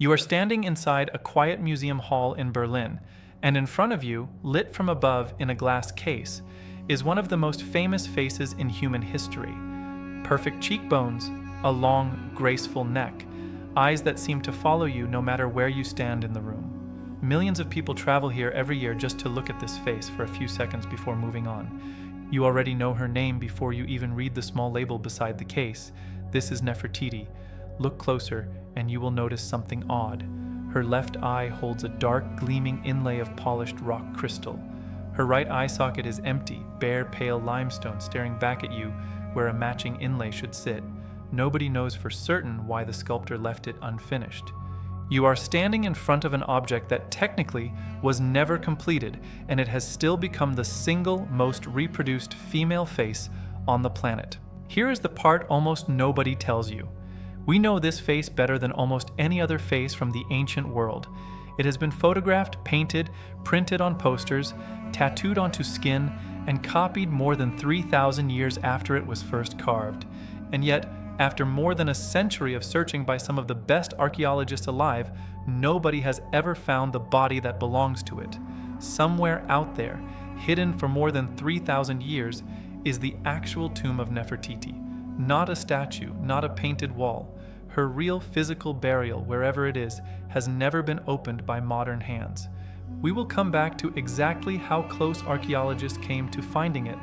You are standing inside a quiet museum hall in Berlin, and in front of you, lit from above in a glass case, is one of the most famous faces in human history. Perfect cheekbones, a long, graceful neck, eyes that seem to follow you no matter where you stand in the room. Millions of people travel here every year just to look at this face for a few seconds before moving on. You already know her name before you even read the small label beside the case. This is Nefertiti. Look closer, and you will notice something odd. Her left eye holds a dark, gleaming inlay of polished rock crystal. Her right eye socket is empty, bare, pale limestone staring back at you where a matching inlay should sit. Nobody knows for certain why the sculptor left it unfinished. You are standing in front of an object that technically was never completed, and it has still become the single most reproduced female face on the planet. Here is the part almost nobody tells you. We know this face better than almost any other face from the ancient world. It has been photographed, painted, printed on posters, tattooed onto skin, and copied more than 3,000 years after it was first carved. And yet, after more than a century of searching by some of the best archaeologists alive, nobody has ever found the body that belongs to it. Somewhere out there, hidden for more than 3,000 years, is the actual tomb of Nefertiti. Not a statue, not a painted wall. Her real physical burial, wherever it is, has never been opened by modern hands. We will come back to exactly how close archaeologists came to finding it,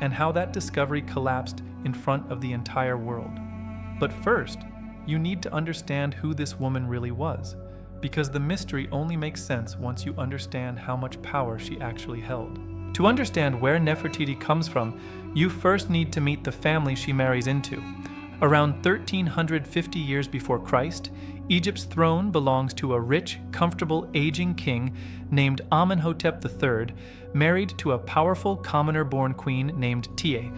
and how that discovery collapsed in front of the entire world. But first, you need to understand who this woman really was, because the mystery only makes sense once you understand how much power she actually held. To understand where Nefertiti comes from, you first need to meet the family she marries into. Around 1350 years before Christ, Egypt's throne belongs to a rich, comfortable, aging king named Amenhotep III, married to a powerful commoner-born queen named Tiye,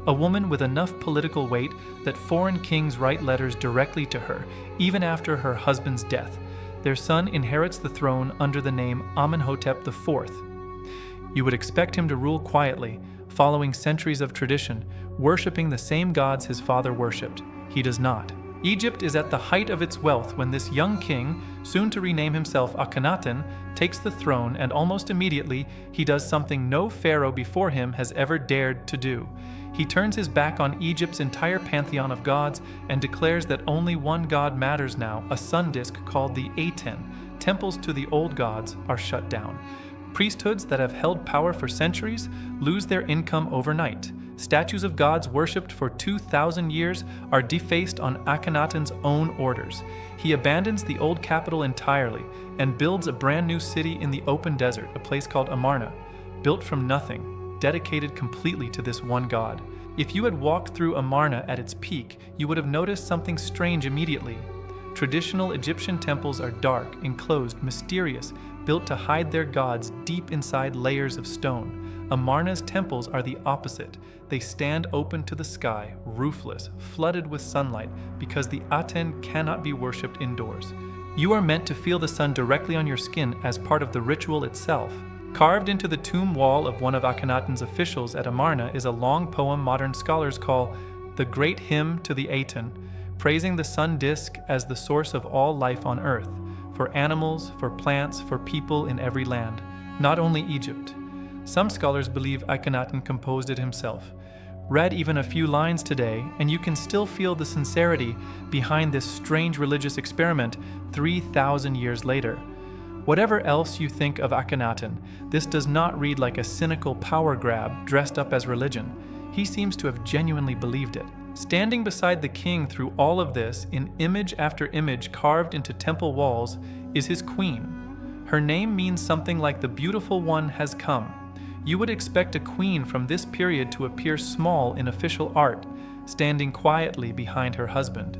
a woman with enough political weight that foreign kings write letters directly to her, even after her husband's death. Their son inherits the throne under the name Amenhotep IV. You would expect him to rule quietly, following centuries of tradition, worshipping the same gods his father worshipped. He does not. Egypt is at the height of its wealth when this young king, soon to rename himself Akhenaten, takes the throne, and almost immediately he does something no pharaoh before him has ever dared to do. He turns his back on Egypt's entire pantheon of gods and declares that only one god matters now, a sun disk called the Aten. Temples to the old gods are shut down. Priesthoods that have held power for centuries lose their income overnight. Statues of gods worshipped for 2,000 years are defaced on Akhenaten's own orders. He abandons the old capital entirely and builds a brand new city in the open desert, a place called Amarna, built from nothing, dedicated completely to this one god. If you had walked through Amarna at its peak, you would have noticed something strange immediately. Traditional Egyptian temples are dark, enclosed, mysterious, built to hide their gods deep inside layers of stone. Amarna's temples are the opposite. They stand open to the sky, roofless, flooded with sunlight, because the Aten cannot be worshipped indoors. You are meant to feel the sun directly on your skin as part of the ritual itself. Carved into the tomb wall of one of Akhenaten's officials at Amarna is a long poem modern scholars call the Great Hymn to the Aten, praising the sun disk as the source of all life on earth, for animals, for plants, for people in every land, not only Egypt. Some scholars believe Akhenaten composed it himself. Read even a few lines today, and you can still feel the sincerity behind this strange religious experiment 3,000 years later. Whatever else you think of Akhenaten, this does not read like a cynical power grab dressed up as religion. He seems to have genuinely believed it. Standing beside the king through all of this, in image after image carved into temple walls, is his queen. Her name means something like the beautiful one has come. You would expect a queen from this period to appear small in official art, standing quietly behind her husband.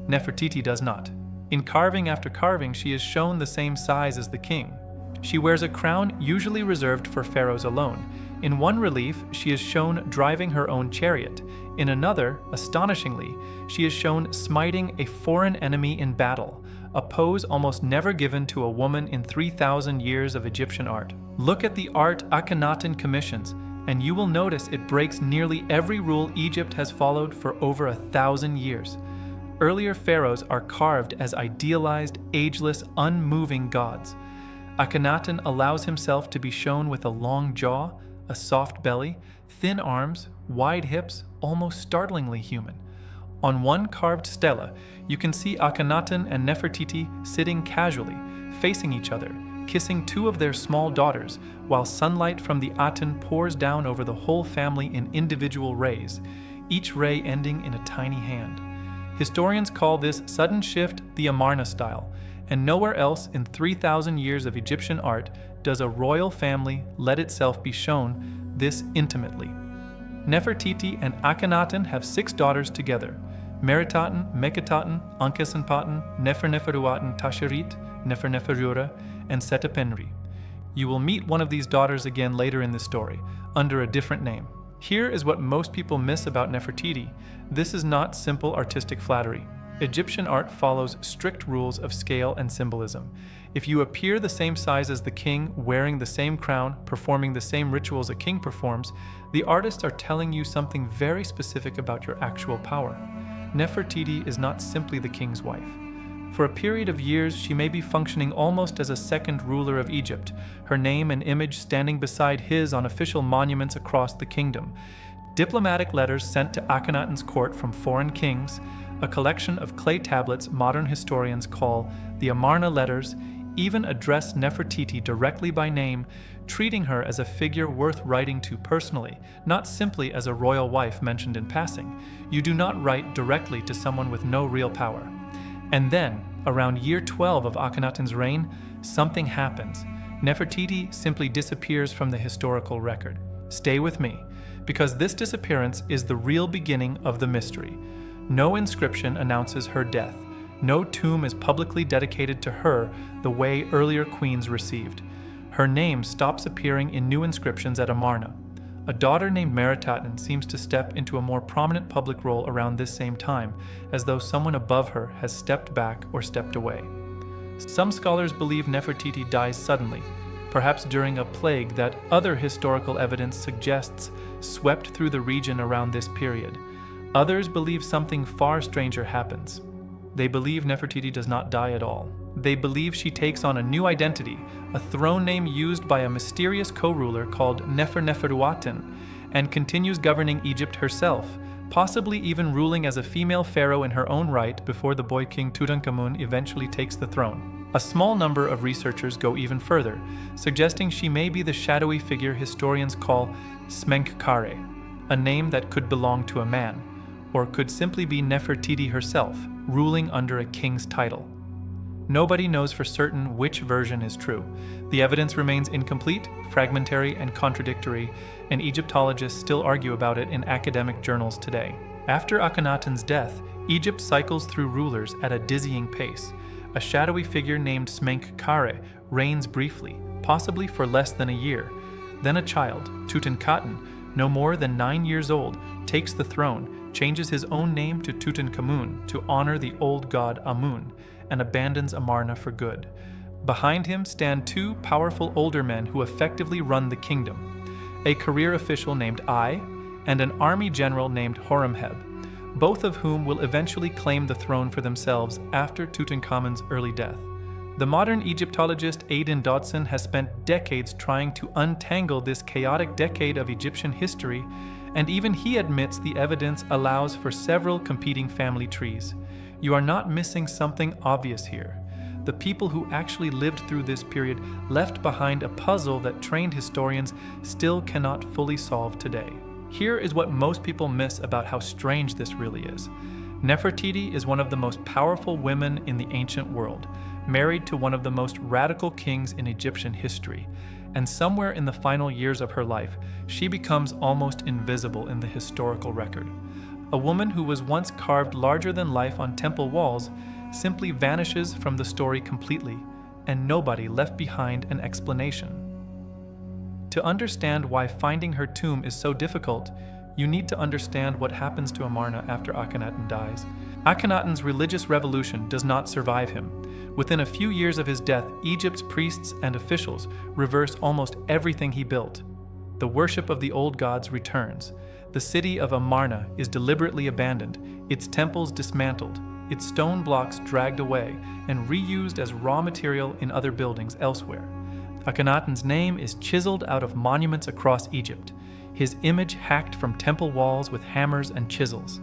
Nefertiti does not. In carving after carving, she is shown the same size as the king. She wears a crown usually reserved for pharaohs alone. In one relief, she is shown driving her own chariot. In another, astonishingly, she is shown smiting a foreign enemy in battle, a pose almost never given to a woman in 3,000 years of Egyptian art. Look at the art Akhenaten commissions, and you will notice it breaks nearly every rule Egypt has followed for over 1,000 years. earlier pharaohs are carved as idealized, ageless, unmoving gods. Akhenaten allows himself to be shown with a long jaw, a soft belly, thin arms, wide hips, almost startlingly human. On one carved stela, you can see Akhenaten and Nefertiti sitting casually, facing each other, kissing two of their small daughters, while sunlight from the Aten pours down over the whole family in individual rays, each ray ending in a tiny hand. Historians call this sudden shift the Amarna style, and nowhere else in 3,000 years of Egyptian art does a royal family let itself be shown this intimately. Nefertiti and Akhenaten have 6 daughters together: Meritaten, Meketaten, Ankesenpaten, Neferneferuaten Tasherit, Neferneferura, and Setapenri. You will meet one of these daughters again later in the story, under a different name. Here is what most people miss about Nefertiti. This is not simple artistic flattery. Egyptian art follows strict rules of scale and symbolism. If you appear the same size as the king, wearing the same crown, performing the same rituals a king performs, the artists are telling you something very specific about your actual power. Nefertiti is not simply the king's wife. For a period of years, she may be functioning almost as a second ruler of Egypt, her name and image standing beside his on official monuments across the kingdom. Diplomatic letters sent to Akhenaten's court from foreign kings, a collection of clay tablets modern historians call the Amarna letters, even address Nefertiti directly by name, treating her as a figure worth writing to personally, not simply as a royal wife mentioned in passing. You do not write directly to someone with no real power. And then, around year 12 of Akhenaten's reign, something happens. Nefertiti simply disappears from the historical record. Stay with me, because this disappearance is the real beginning of the mystery. No inscription announces her death. No tomb is publicly dedicated to her the way earlier queens received. Her name stops appearing in new inscriptions at Amarna. A daughter named Meritaten seems to step into a more prominent public role around this same time, as though someone above her has stepped back or stepped away. Some scholars believe Nefertiti dies suddenly, perhaps during a plague that other historical evidence suggests swept through the region around this period. Others believe something far stranger happens. They believe Nefertiti does not die at all. They believe she takes on a new identity, a throne name used by a mysterious co-ruler called Neferneferuaten, and continues governing Egypt herself, possibly even ruling as a female pharaoh in her own right before the boy king Tutankhamun eventually takes the throne. A small number of researchers go even further, suggesting she may be the shadowy figure historians call Smenkhkare, a name that could belong to a man, or could simply be Nefertiti herself, ruling under a king's title. Nobody knows for certain which version is true. The evidence remains incomplete, fragmentary, and contradictory, and Egyptologists still argue about it in academic journals today. After Akhenaten's death, Egypt cycles through rulers at a dizzying pace. A shadowy figure named Smenkhkare reigns briefly, possibly for less than a year. Then a child, Tutankhamun, no more than 9 years old, takes the throne, changes his own name to Tutankhamun to honor the old god Amun, and abandons Amarna for good. Behind him stand 2 powerful older men who effectively run the kingdom, a career official named Ai and an army general named Horemheb, both of whom will eventually claim the throne for themselves after Tutankhamun's early death. The modern Egyptologist Aidan Dodson has spent decades trying to untangle this chaotic decade of Egyptian history, and even he admits the evidence allows for several competing family trees. You are not missing something obvious here. The people who actually lived through this period left behind a puzzle that trained historians still cannot fully solve today. Here is what most people miss about how strange this really is. Nefertiti is one of the most powerful women in the ancient world, married to one of the most radical kings in Egyptian history, and somewhere in the final years of her life, she becomes almost invisible in the historical record. A woman who was once carved larger than life on temple walls simply vanishes from the story completely, and nobody left behind an explanation. To understand why finding her tomb is so difficult, you need to understand what happens to Amarna after Akhenaten dies. Akhenaten's religious revolution does not survive him. Within a few years of his death, Egypt's priests and officials reverse almost everything he built. The worship of the old gods returns. The city of Amarna is deliberately abandoned, its temples dismantled, its stone blocks dragged away and reused as raw material in other buildings elsewhere. Akhenaten's name is chiseled out of monuments across Egypt, his image hacked from temple walls with hammers and chisels,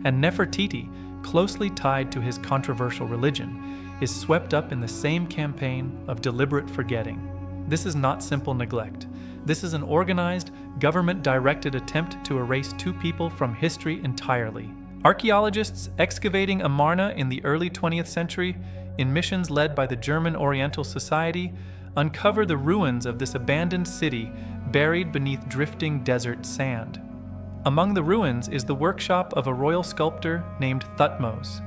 and Nefertiti, closely tied to his controversial religion, is swept up in the same campaign of deliberate forgetting. This is not simple neglect. This is an organized, government-directed attempt to erase two people from history entirely. Archaeologists excavating Amarna in the early 20th century, in missions led by the German Oriental Society, uncover the ruins of this abandoned city buried beneath drifting desert sand. Among the ruins is the workshop of a royal sculptor named Thutmose.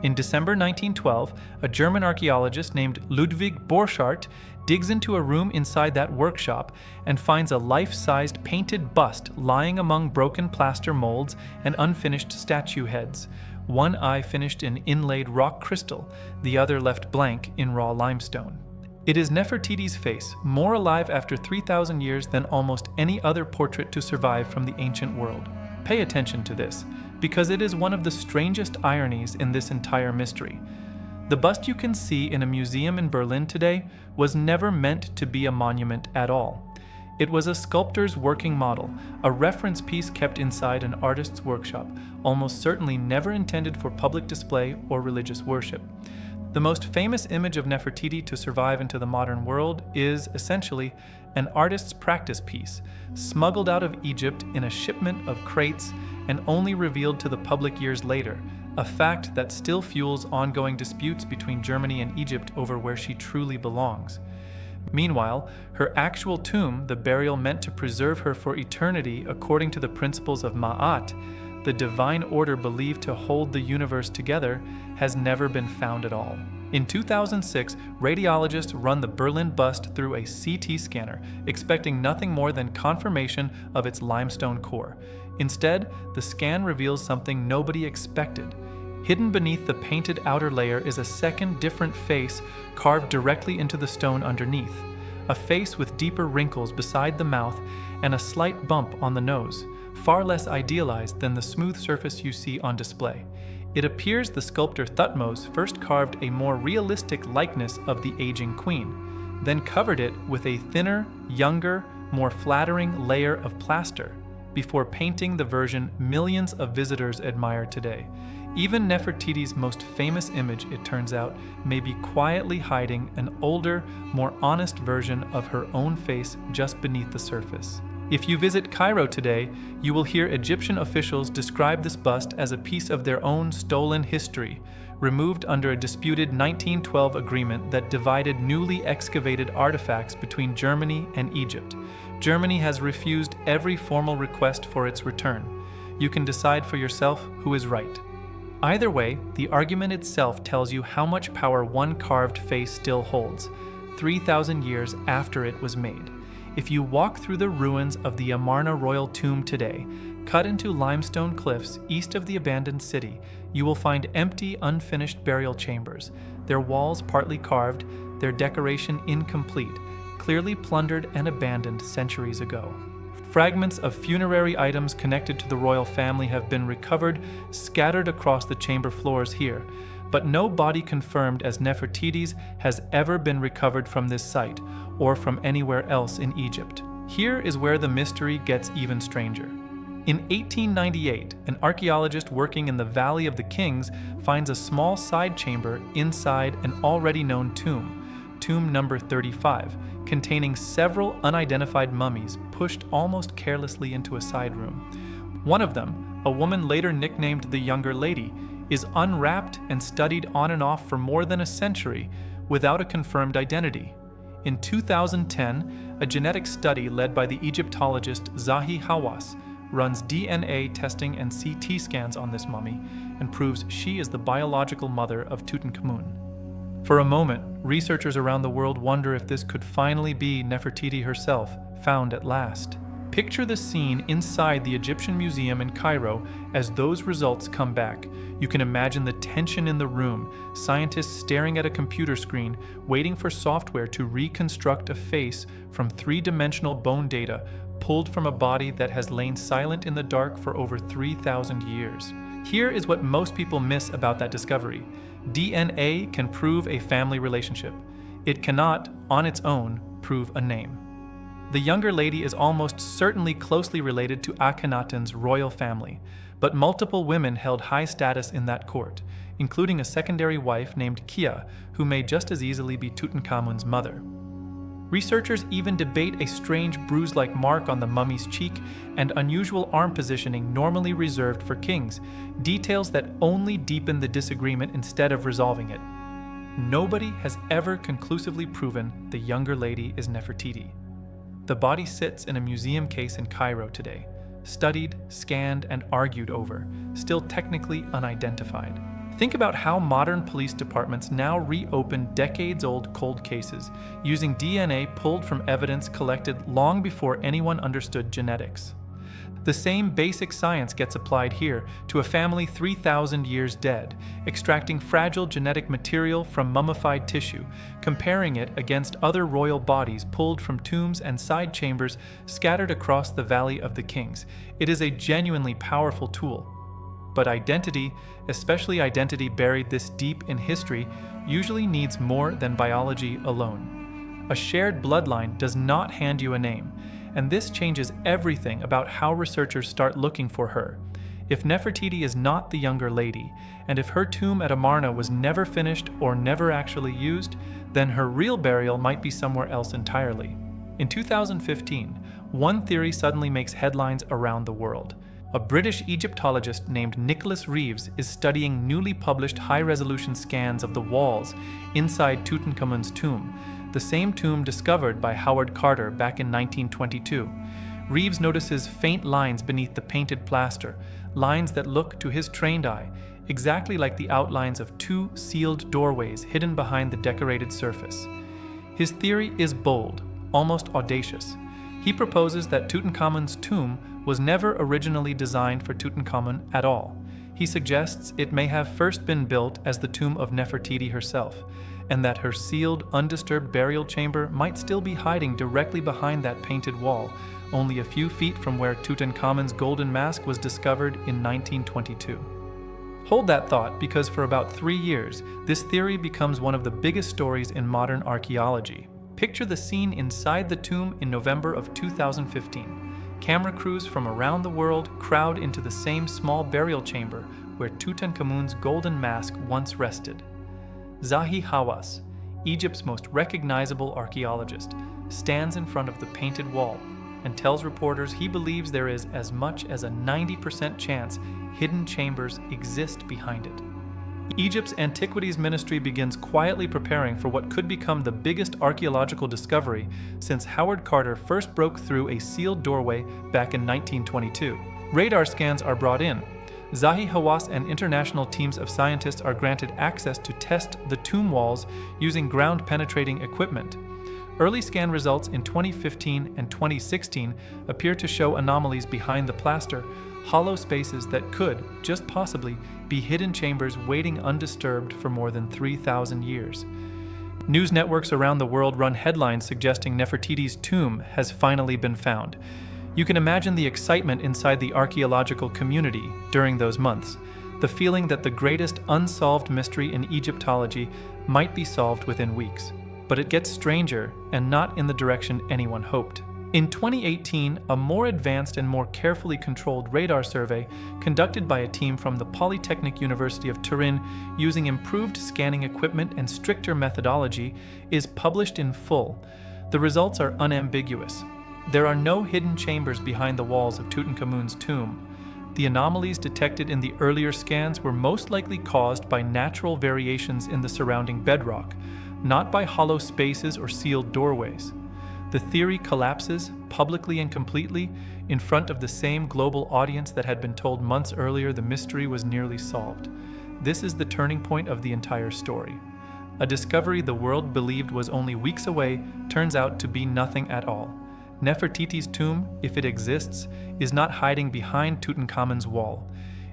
In December 1912, a German archaeologist named Ludwig Borchardt digs into a room inside that workshop and finds a life-sized painted bust lying among broken plaster molds and unfinished statue heads, one eye finished in inlaid rock crystal, the other left blank in raw limestone. It is Nefertiti's face, more alive after 3,000 years than almost any other portrait to survive from the ancient world. Pay attention to this, because it is one of the strangest ironies in this entire mystery. The bust you can see in a museum in Berlin today was never meant to be a monument at all. It was a sculptor's working model, a reference piece kept inside an artist's workshop, almost certainly never intended for public display or religious worship. The most famous image of Nefertiti to survive into the modern world is, essentially, an artist's practice piece, smuggled out of Egypt in a shipment of crates and only revealed to the public years later, a fact that still fuels ongoing disputes between Germany and Egypt over where she truly belongs. Meanwhile, her actual tomb, the burial meant to preserve her for eternity according to the principles of Ma'at, the divine order believed to hold the universe together, has never been found at all. In 2006, radiologists run the Berlin bust through a CT scanner, expecting nothing more than confirmation of its limestone core. Instead, the scan reveals something nobody expected. Hidden beneath the painted outer layer is a second different face carved directly into the stone underneath. A face with deeper wrinkles beside the mouth and a slight bump on the nose, far less idealized than the smooth surface you see on display. It appears the sculptor Thutmose first carved a more realistic likeness of the aging queen, then covered it with a thinner, younger, more flattering layer of plaster, before painting the version millions of visitors admire today. Even Nefertiti's most famous image, it turns out, may be quietly hiding an older, more honest version of her own face just beneath the surface. If you visit Cairo today, you will hear Egyptian officials describe this bust as a piece of their own stolen history, removed under a disputed 1912 agreement that divided newly excavated artifacts between Germany and Egypt. Germany has refused every formal request for its return. You can decide for yourself who is right. Either way, the argument itself tells you how much power one carved face still holds, 3,000 years after it was made. If you walk through the ruins of the Amarna royal tomb today, cut into limestone cliffs east of the abandoned city, you will find empty, unfinished burial chambers, their walls partly carved, their decoration incomplete, clearly plundered and abandoned centuries ago. Fragments of funerary items connected to the royal family have been recovered, scattered across the chamber floors here, but no body confirmed as Nefertiti's has ever been recovered from this site or from anywhere else in Egypt. Here is where the mystery gets even stranger. In 1898, an archaeologist working in the Valley of the Kings finds a small side chamber inside an already known tomb, tomb number 35, containing several unidentified mummies pushed almost carelessly into a side room. One of them, a woman later nicknamed the Younger Lady, is unwrapped and studied on and off for more than a century without a confirmed identity. In 2010, a genetic study led by the Egyptologist Zahi Hawass runs DNA testing and CT scans on this mummy and proves she is the biological mother of Tutankhamun. For a moment, researchers around the world wonder if this could finally be Nefertiti herself, found at last. Picture the scene inside the Egyptian Museum in Cairo as those results come back. You can imagine the tension in the room, scientists staring at a computer screen, waiting for software to reconstruct a face from three-dimensional bone data pulled from a body that has lain silent in the dark for over 3,000 years. Here is what most people miss about that discovery. DNA can prove a family relationship. It cannot, on its own, prove a name. The younger lady is almost certainly closely related to Akhenaten's royal family, but multiple women held high status in that court, including a secondary wife named Kia, who may just as easily be Tutankhamun's mother. Researchers even debate a strange bruise-like mark on the mummy's cheek and unusual arm positioning normally reserved for kings, details that only deepen the disagreement instead of resolving it. Nobody has ever conclusively proven the younger lady is Nefertiti. The body sits in a museum case in Cairo today, studied, scanned, and argued over, still technically unidentified. Think about how modern police departments now reopen decades-old cold cases using DNA pulled from evidence collected long before anyone understood genetics. The same basic science gets applied here to a family 3,000 years dead, extracting fragile genetic material from mummified tissue, comparing it against other royal bodies pulled from tombs and side chambers scattered across the Valley of the Kings. It is a genuinely powerful tool. But identity, especially identity buried this deep in history, usually needs more than biology alone. A shared bloodline does not hand you a name, and this changes everything about how researchers start looking for her. If Nefertiti is not the younger lady, and if her tomb at Amarna was never finished or never actually used, then her real burial might be somewhere else entirely. In 2015, one theory suddenly makes headlines around the world. A British Egyptologist named Nicholas Reeves is studying newly published high-resolution scans of the walls inside Tutankhamun's tomb, the same tomb discovered by Howard Carter back in 1922. Reeves notices faint lines beneath the painted plaster, lines that look to his trained eye exactly like the outlines of two sealed doorways hidden behind the decorated surface. His theory is bold, almost audacious. He proposes that Tutankhamun's tomb was never originally designed for Tutankhamun at all. He suggests it may have first been built as the tomb of Nefertiti herself, and that her sealed, undisturbed burial chamber might still be hiding directly behind that painted wall, only a few feet from where Tutankhamun's golden mask was discovered in 1922. Hold that thought, because for about 3 years, this theory becomes one of the biggest stories in modern archaeology. Picture the scene inside the tomb in November of 2015. Camera crews from around the world crowd into the same small burial chamber where Tutankhamun's golden mask once rested. Zahi Hawass, Egypt's most recognizable archaeologist, stands in front of the painted wall and tells reporters he believes there is as much as a 90% chance hidden chambers exist behind it. Egypt's Antiquities Ministry begins quietly preparing for what could become the biggest archaeological discovery since Howard Carter first broke through a sealed doorway back in 1922. Radar scans are brought in. Zahi Hawass and international teams of scientists are granted access to test the tomb walls using ground-penetrating equipment. Early scan results in 2015 and 2016 appear to show anomalies behind the plaster, hollow spaces that could, just possibly, be hidden chambers waiting undisturbed for more than 3,000 years. News networks around the world run headlines suggesting Nefertiti's tomb has finally been found. You can imagine the excitement inside the archaeological community during those months, the feeling that the greatest unsolved mystery in Egyptology might be solved within weeks. But it gets stranger, and not in the direction anyone hoped. In 2018, a more advanced and more carefully controlled radar survey conducted by a team from the Polytechnic University of Turin using improved scanning equipment and stricter methodology is published in full. The results are unambiguous. There are no hidden chambers behind the walls of Tutankhamun's tomb. The anomalies detected in the earlier scans were most likely caused by natural variations in the surrounding bedrock, not by hollow spaces or sealed doorways. The theory collapses, publicly and completely, in front of the same global audience that had been told months earlier the mystery was nearly solved. This is the turning point of the entire story. A discovery the world believed was only weeks away turns out to be nothing at all. Nefertiti's tomb, if it exists, is not hiding behind Tutankhamun's wall.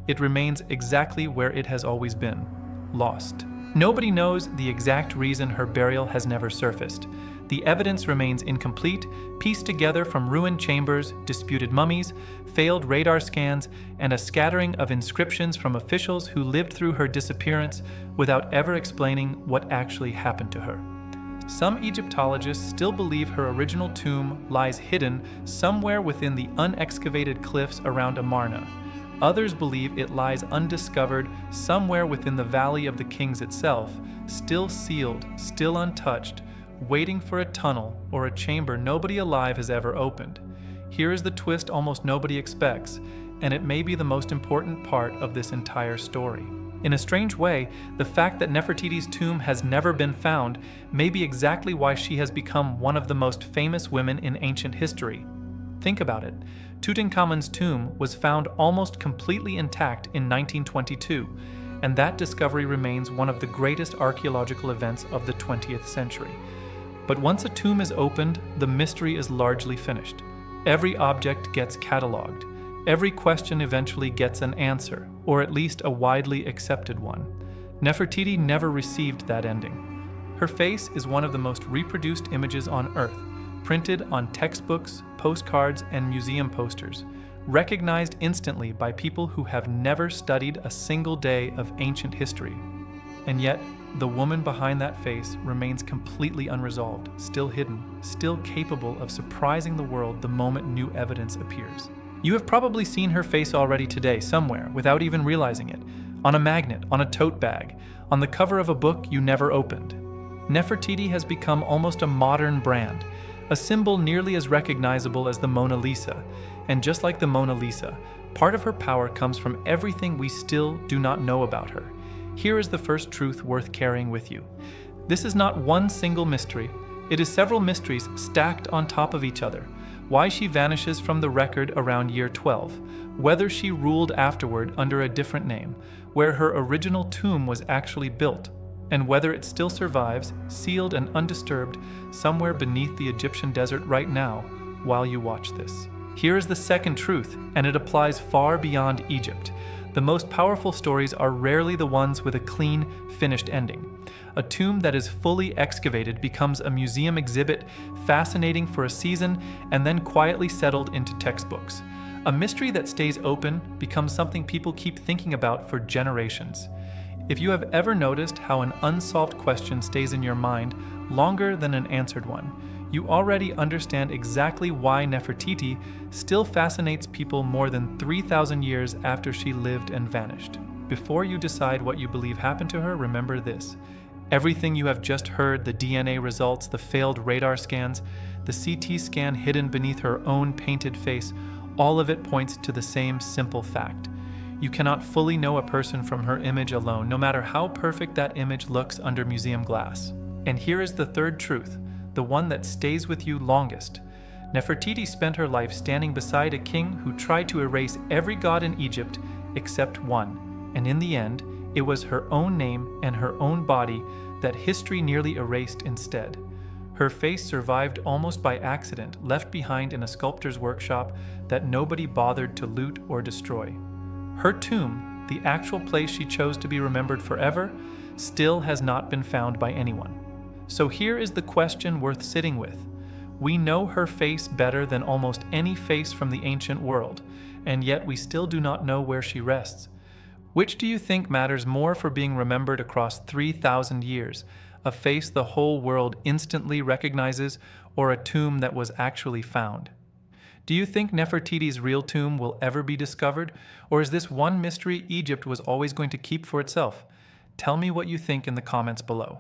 It remains exactly where it has always been, lost. Nobody knows the exact reason her burial has never surfaced. The evidence remains incomplete, pieced together from ruined chambers, disputed mummies, failed radar scans, and a scattering of inscriptions from officials who lived through her disappearance without ever explaining what actually happened to her. Some Egyptologists still believe her original tomb lies hidden somewhere within the unexcavated cliffs around Amarna. Others believe it lies undiscovered somewhere within the Valley of the Kings itself, still sealed, still untouched, waiting for a tunnel or a chamber nobody alive has ever opened. Here is the twist almost nobody expects, and it may be the most important part of this entire story. In a strange way, the fact that Nefertiti's tomb has never been found may be exactly why she has become one of the most famous women in ancient history. Think about it. Tutankhamun's tomb was found almost completely intact in 1922, and that discovery remains one of the greatest archaeological events of the 20th century. But once a tomb is opened, the mystery is largely finished. Every object gets catalogued. Every question eventually gets an answer, or at least a widely accepted one. Nefertiti never received that ending. Her face is one of the most reproduced images on Earth, printed on textbooks, postcards, and museum posters, recognized instantly by people who have never studied a single day of ancient history. And yet, the woman behind that face remains completely unresolved, still hidden, still capable of surprising the world the moment new evidence appears. You have probably seen her face already today somewhere without even realizing it, on a magnet, on a tote bag, on the cover of a book you never opened. Nefertiti has become almost a modern brand, a symbol nearly as recognizable as the Mona Lisa. And just like the Mona Lisa, part of her power comes from everything we still do not know about her. Here is the first truth worth carrying with you. This is not one single mystery. It is several mysteries stacked on top of each other. Why she vanishes from the record around year 12, whether she ruled afterward under a different name, where her original tomb was actually built, and whether it still survives, sealed and undisturbed, somewhere beneath the Egyptian desert right now, while you watch this. Here is the second truth, and it applies far beyond Egypt. The most powerful stories are rarely the ones with a clean, finished ending. A tomb that is fully excavated becomes a museum exhibit, fascinating for a season, and then quietly settled into textbooks. A mystery that stays open becomes something people keep thinking about for generations. If you have ever noticed how an unsolved question stays in your mind longer than an answered one, you already understand exactly why Nefertiti still fascinates people more than 3,000 years after she lived and vanished. Before you decide what you believe happened to her, remember this. Everything you have just heard, the DNA results, the failed radar scans, the CT scan hidden beneath her own painted face, all of it points to the same simple fact. You cannot fully know a person from her image alone, no matter how perfect that image looks under museum glass. And here is the third truth, the one that stays with you longest. Nefertiti spent her life standing beside a king who tried to erase every god in Egypt except one, and in the end, it was her own name and her own body that history nearly erased instead. Her face survived almost by accident, left behind in a sculptor's workshop that nobody bothered to loot or destroy. Her tomb, the actual place she chose to be remembered forever, still has not been found by anyone. So here is the question worth sitting with. We know her face better than almost any face from the ancient world, and yet we still do not know where she rests. Which do you think matters more for being remembered across 3,000 years? A face the whole world instantly recognizes, or a tomb that was actually found? Do you think Nefertiti's real tomb will ever be discovered, or is this one mystery Egypt was always going to keep for itself? Tell me what you think in the comments below.